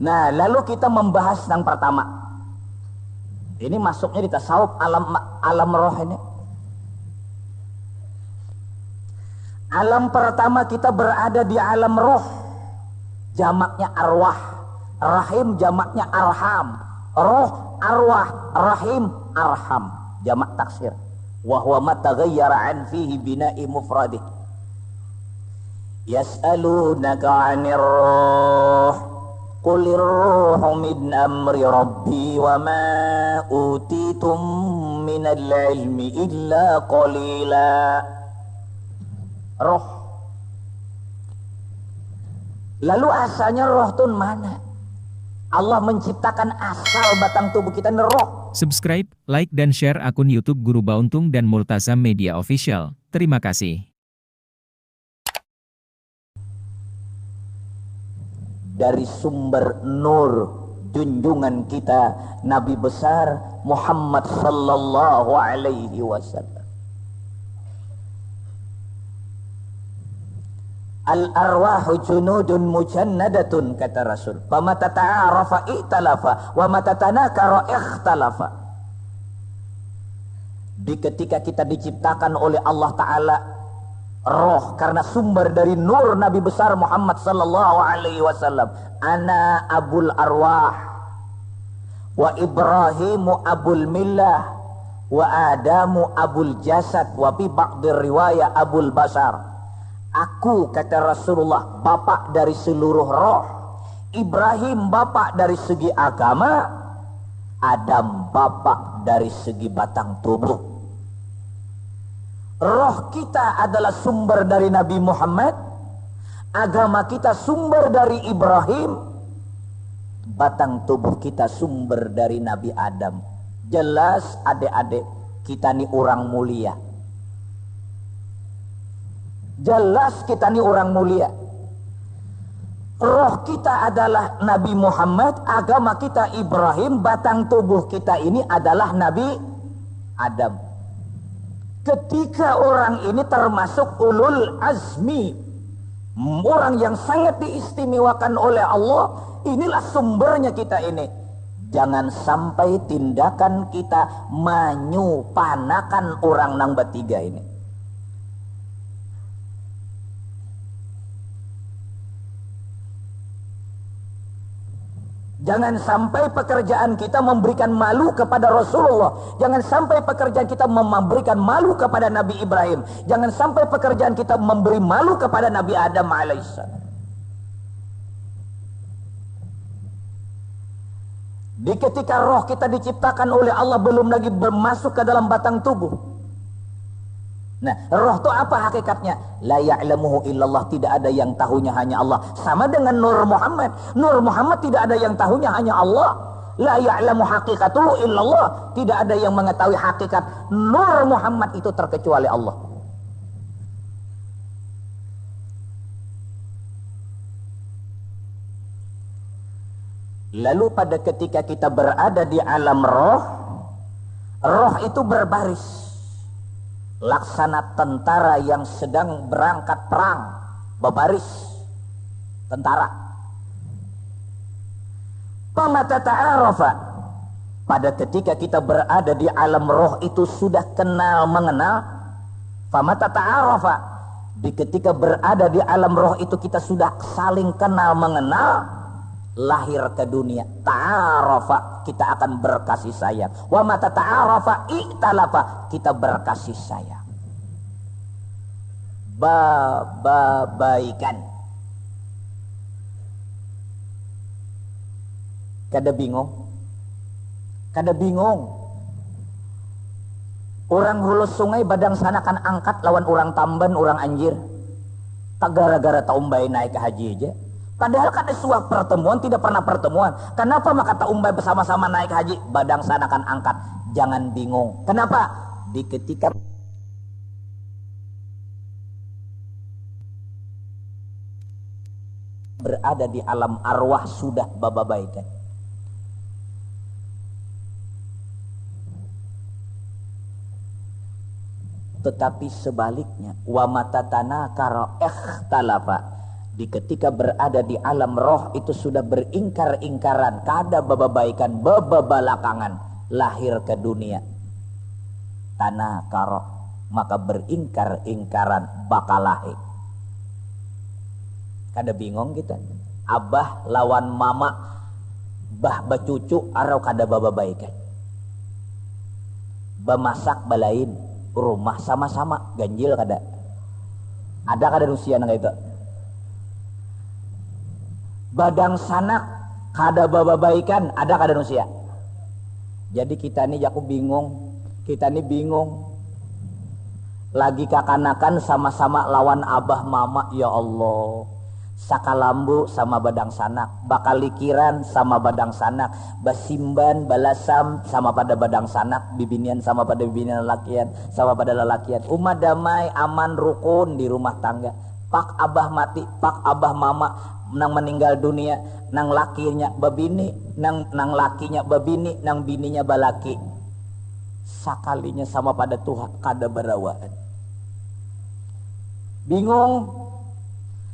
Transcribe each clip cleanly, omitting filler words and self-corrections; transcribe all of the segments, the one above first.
Nah, lalu kita membahas yang pertama. Ini masuknya di tasawuf alam roh ini. Alam pertama kita berada di alam roh. Jamaknya arwah. Rahim jamaknya arham. Roh, arwah, rahim, arham. Jamak taksir. Wa huwa ma taghayyara an fihi bina'i mufradih. Yas'alunaka 'anir ruh. Qulir ruhu min amri rabbi wa ma utitum minal ilmi illa qalila. Roh. Lalu asalnya roh itu mana? Allah menciptakan asal batang tubuh kita ini roh. Subscribe, like, dan share akun YouTube Guru Bauntung dan Multazam Media Official. Terima kasih. Dari sumber nur junjungan kita Nabi besar Muhammad sallallahu alaihi wasallam. Al-arwahu junudun mujannadatun, kata Rasul. Wa mata ta'arafa i'talafa wa mata tanakara ikhtalafa. Di ketika kita diciptakan oleh Allah Ta'ala roh, karena sumber dari nur Nabi besar Muhammad sallallahu alaihi wasallam. Ana abul arwah wa Ibrahimu abul millah wa Adamu abul jasad wa fi ba'dir riwayah abul basar. Aku, kata Rasulullah, bapak dari seluruh roh. Ibrahim bapak dari segi agama. Adam bapak dari segi batang tubuh. Roh kita adalah sumber dari Nabi Muhammad. Agama kita sumber dari Ibrahim. Batang tubuh kita sumber dari Nabi Adam. Jelas adik-adik, kita ini orang mulia. Jelas kita ini orang mulia. Roh kita adalah Nabi Muhammad, agama kita Ibrahim, batang tubuh kita ini adalah Nabi Adam. Ketika orang ini termasuk ulul azmi, orang yang sangat diistimewakan oleh Allah, inilah sumbernya kita ini. Jangan sampai tindakan kita menyupanakan orang nang bertiga ini. Jangan sampai pekerjaan kita memberikan malu kepada Rasulullah. Jangan sampai pekerjaan kita memberikan malu kepada Nabi Ibrahim. Jangan sampai pekerjaan kita memberi malu kepada Nabi Adam alaihissalam. Di ketika roh kita diciptakan oleh Allah belum lagi bermasuk ke dalam batang tubuh. Nah, roh itu apa hakikatnya? La ya'lamuhu illallah, tidak ada yang tahunya hanya Allah. Sama dengan Nur Muhammad. Nur Muhammad tidak ada yang tahunya hanya Allah. La ya'lamu haqiqatuhu illallah, tidak ada yang mengetahui hakikat Nur Muhammad itu terkecuali Allah. Lalu pada ketika kita berada di alam roh, roh itu berbaris. Laksana tentara yang sedang berangkat perang, berbaris tentara. Pamata ta'arafa, pada ketika kita berada di alam roh itu sudah kenal mengenal. Pamata ta'arafa, di ketika berada di alam roh itu kita sudah saling kenal mengenal. Lahir ke dunia, ta'arafa, kita akan berkasih sayang. Wa mata ta'arafa i'talafa, kita berkasih sayang. Baikan. Kada bingung? Kada bingung? Orang hulus sungai badang sana kan angkat lawan orang Tamban, orang Anjir. Tak gara-gara taumbai naik ke haji aja. Padahal kan ada suatu pertemuan, tidak pernah pertemuan. Kenapa maka tak umbai bersama-sama naik haji? Badang sana kan angkat. Jangan bingung. Kenapa? Di ketika berada di alam arwah sudah bababaikan. Tetapi sebaliknya, wa matatana karo ikhtalafa, Di ketika berada di alam roh itu sudah beringkar-ingkaran, kada bababaikan, bababalakangan, lahir ke dunia. Tanah karoh, maka beringkar-ingkaran bakal lahir. Kada bingung kita. Abah lawan mama, bah bacucu arau kada bababaikan. Bemasak balain, rumah sama-sama, ganjil kada. Ada kada rusia nang itu. Badang sanak kada bababaikan, ada kada rusia. Jadi kita ini aku bingung, kita ini bingung. Lagi kakanakan sama-sama lawan abah mama, ya Allah. Sakalambu sama badang sanak, bakalikiran sama badang sanak, basimban balasam sama pada badang sanak, bibinian sama pada bibinian lelakian, sama pada lelakian. Umat damai, aman, rukun di rumah tangga. Pak abah mati, pak abah mama nang meninggal dunia, nang lakinya babini, nang lakinya babini, nang bininya balaki. Sakalinya sama pada Tuhan kada berawaan. Bingung.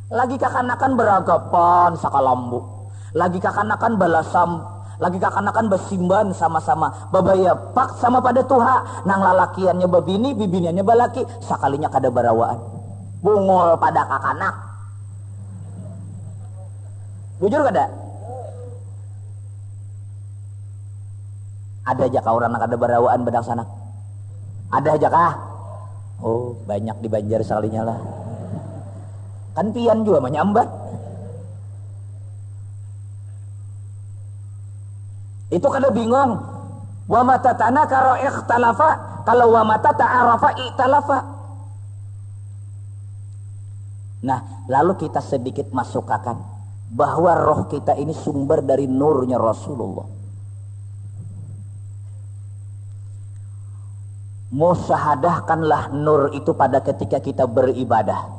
Lagi kakanakan beragapan sakalambu, lagi kakanakan balasam, lagi kakanakan basimban sama-sama, babaya pak sama pada Tuhan, nang lalakiannya babini, bibiniannya balaki, sakalinya kada berawaan. Bungol pada kakanak. Bujur kada? Ada aja kah orang kada berawaan bedang sana? Ada aja kah? Oh, banyak di Banjar sekalinya lah. Kan pian juga menyambat. Itu kada bingung. Wa mata tanakara ikhtalafa, kalau wa mata ta'arafa ikhtalafa. Nah, lalu kita sedikit masukkan bahwa roh kita ini sumber dari nurnya Rasulullah. Musyahadahkanlah nur itu pada ketika kita beribadah.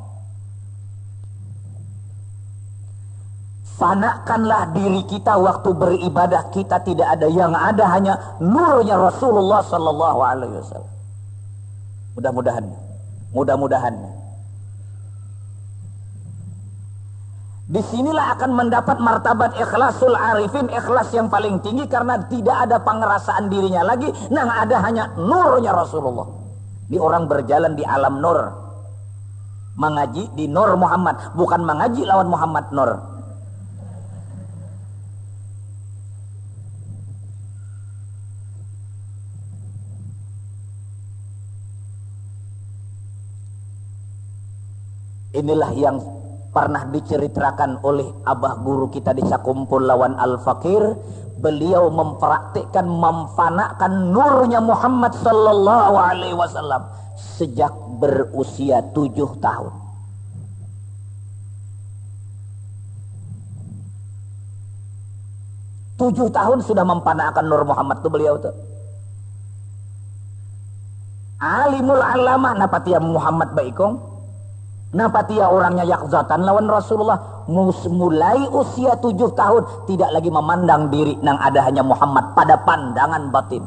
Fanakanlah diri kita waktu beribadah, kita tidak ada yang ada hanya nurnya Rasulullah sallallahu alaihi wasallam. Mudah-mudahan. Disinilah akan mendapat martabat ikhlasul arifin, ikhlas yang paling tinggi karena tidak ada pengerasaan dirinya lagi, nang ada hanya nurnya Rasulullah. Di orang berjalan di alam nur, mengaji di nur Muhammad, bukan mengaji lawan Muhammad nur. Inilah yang pernah diceritakan oleh abah guru kita di Sakumpul lawan Al-Fakir. Beliau mempraktikkan, memfanakan nurnya Muhammad sallallahu alaihi wasallam sejak berusia 7 tahun. Tujuh tahun sudah memfanakan nur Muhammad tuh beliau tuh. Alimul alamah napatia Muhammad baikong. Napa dia orangnya yakzatan lawan Rasulullah, mulai usia 7 tahun tidak lagi memandang diri nang ada hanya Muhammad pada pandangan batin.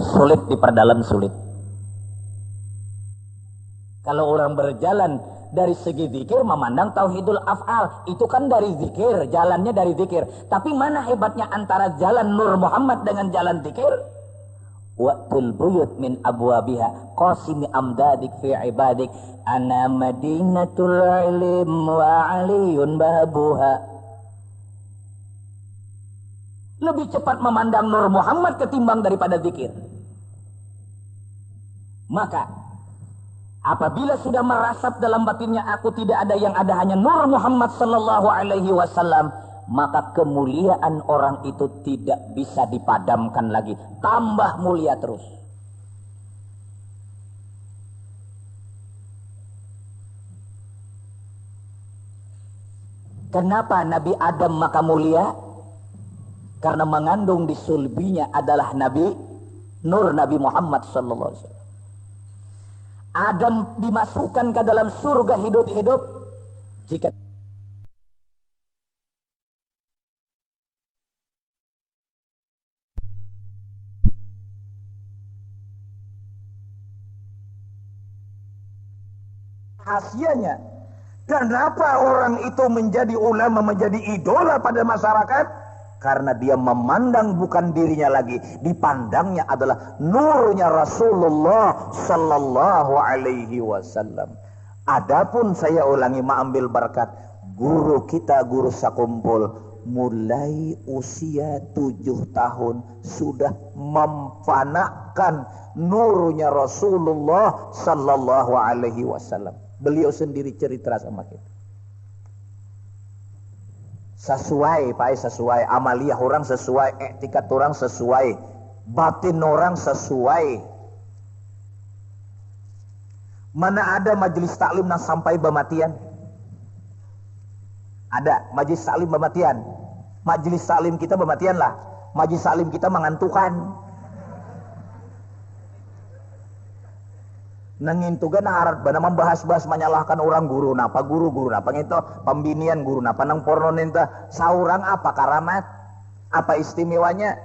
Sulit diperdalam, sulit. Kalau orang berjalan dari segi zikir memandang tauhidul af'al, itu kan dari zikir, jalannya dari zikir. Tapi mana hebatnya antara jalan nur Muhammad dengan jalan zikir? Waqtul buyut min abwabiha qasimi amdadik fi ibadik ana madinatul ilim wa aliyun babuha. Lebih cepat memandang nur Muhammad ketimbang daripada zikir. Maka apabila sudah merasap dalam batinnya aku tidak ada yang ada hanya nur Muhammad sallallahu alaihi wasallam, maka kemuliaan orang itu tidak bisa dipadamkan lagi, tambah mulia terus. Kenapa Nabi Adam maka mulia? Karena mengandung di sulbinya adalah Nabi Nur Nabi Muhammad sallallahu alaihi wasallam. Adam dimasukkan ke dalam surga hidup-hidup jika Rahasianya. Kenapa orang itu menjadi ulama, menjadi idola pada masyarakat? Karena dia memandang bukan dirinya lagi, dipandangnya adalah nurnya Rasulullah sallallahu alaihi wasallam. Adapun saya ulangi, mengambil berkat guru kita, guru sakumpul, mulai usia 7 tahun sudah memfanakan nurnya Rasulullah sallallahu alaihi wasallam. Beliau sendiri cerita sama kita. Sesuai, Pak, sesuai amaliah orang sesuai, etikat orang sesuai, batin orang sesuai. Mana ada majelis taklim yang sampai bematian? Ada majelis taklim bematian. Majelis taklim kita bematian lah. Majelis taklim kita mengantukan. Nengintugan harap bana membahas-bahas menyalahkan orang guru napa ngito pembinian guru napa nang porno nenta saurang apa karamat apa istimewanya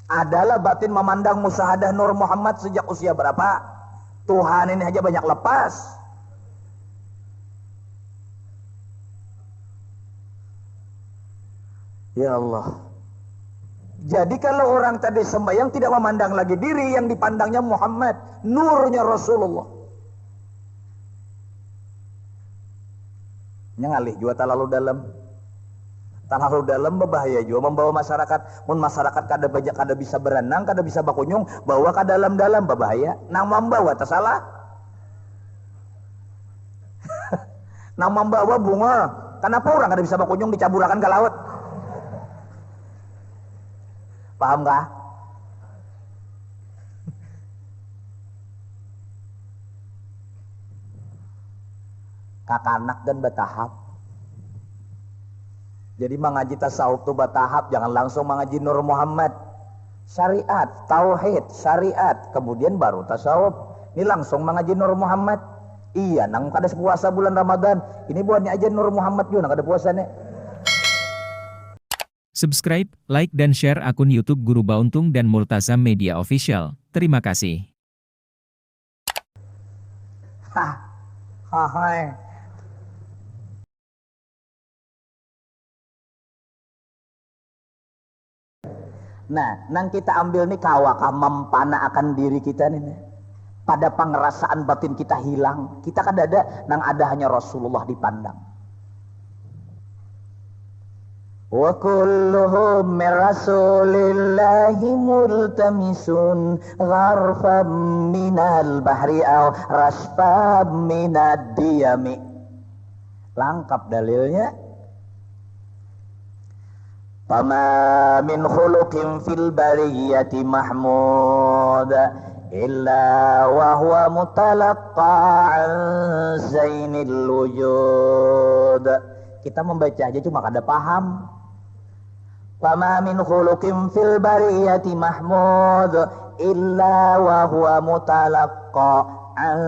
adalah batin memandang musyahadah Nur Muhammad sejak usia berapa. Tuhan ini aja banyak lepas. Ya Allah. Jadi kalau orang tadi sembahyang tidak memandang lagi diri, yang dipandangnya Muhammad, nurnya Rasulullah. Ngalih juga terlalu dalam berbahaya juga membawa masyarakat. Mun masyarakat kada bajak, kada bisa berenang, kada bisa bakunyung, bawa ke dalam-dalam berbahaya. Nang membawa tersalah. Nang membawa bunga, kenapa orang kada bisa bakunyung dicaburakan ke laut? Paham gak? Kakanak dan bertahap. Jadi mengaji tasawuf itu bertahap, jangan langsung mengaji Nur Muhammad. Syariat, tauhid, syariat, kemudian baru tasawuf. Ini langsung mengaji Nur Muhammad. Iya, nang kada puasa bulan Ramadan. Ini buatnya aja Nur Muhammad juga, nang kada puasanya. Subscribe, like dan share akun YouTube Guru Bauntung dan Multazam Media Official. Terima kasih. Nah, nang kita ambil nih kawakah mempana akan diri kita nih. Pada pengerasaan batin kita hilang. Kita kan ada, nang ada hanya Rasulullah dipandang. Wa kulluhum min rasulillahi multamisun gharfam minal bahri aw rasfam minad diyami. Lengkap dalilnya. Fama min khuluqin fil bariyati mahmud illa wa huwa mutalaqqa an zainil wujud. Kita membaca aja cuma kada paham. Fama min khuluqin fil bariyati mahmud illa wa huwa mutalaqqa an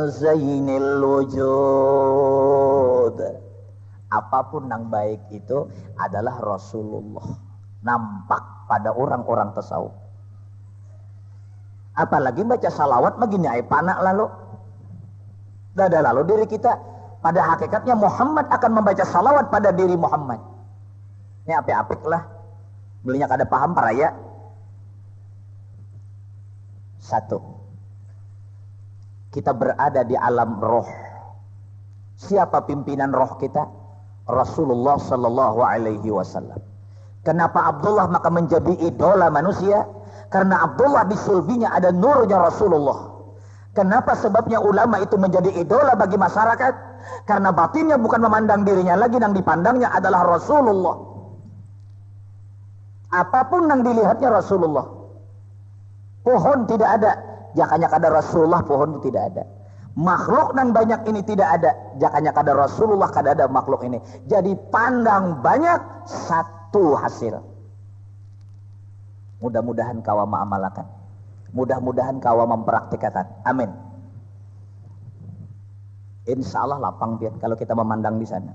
zainil wujud. Apapun yang baik itu adalah Rasulullah. Nampak pada orang-orang tasawuf. Apalagi baca salawat begini ay panak lalu. Dada lalu diri kita. Pada hakikatnya Muhammad akan membaca salawat pada diri Muhammad. Ini apik-apik lah. Belinya kada paham paraya. Satu. Kita berada di alam roh. Siapa pimpinan roh kita? Rasulullah sallallahu alaihi wasallam. Kenapa Abdullah maka menjadi idola manusia? Karena Abdullah di sulbinya ada nurnya Rasulullah. Kenapa sebabnya ulama itu menjadi idola bagi masyarakat? Karena batinnya bukan memandang dirinya lagi, yang dipandangnya adalah Rasulullah. Apapun yang dilihatnya Rasulullah. Pohon tidak ada, jakanya kada Rasulullah pohon itu tidak ada. Makhluk yang banyak ini tidak ada, jakanya kada Rasulullah kada ada makhluk ini. Jadi pandang banyak, satu hasil. Mudah-mudahan kawa ma'amalakan. Mudah-mudahan kawa mempraktikkan. Amin. Insya Allah lapang pian kalau kita memandang di sana.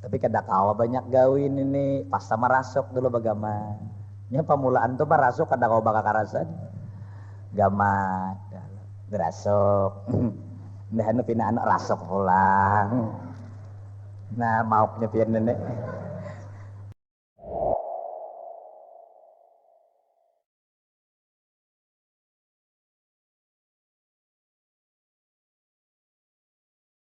Tapi kada kawa banyak gawin ini, pas sama rasuk dulu bagaimana. Nya pamulaan tuh parasuk kada kawa bakal karasan. Gamat. Rasok. Nah anu pina anu rasok pulang. Nah mau punya nenek.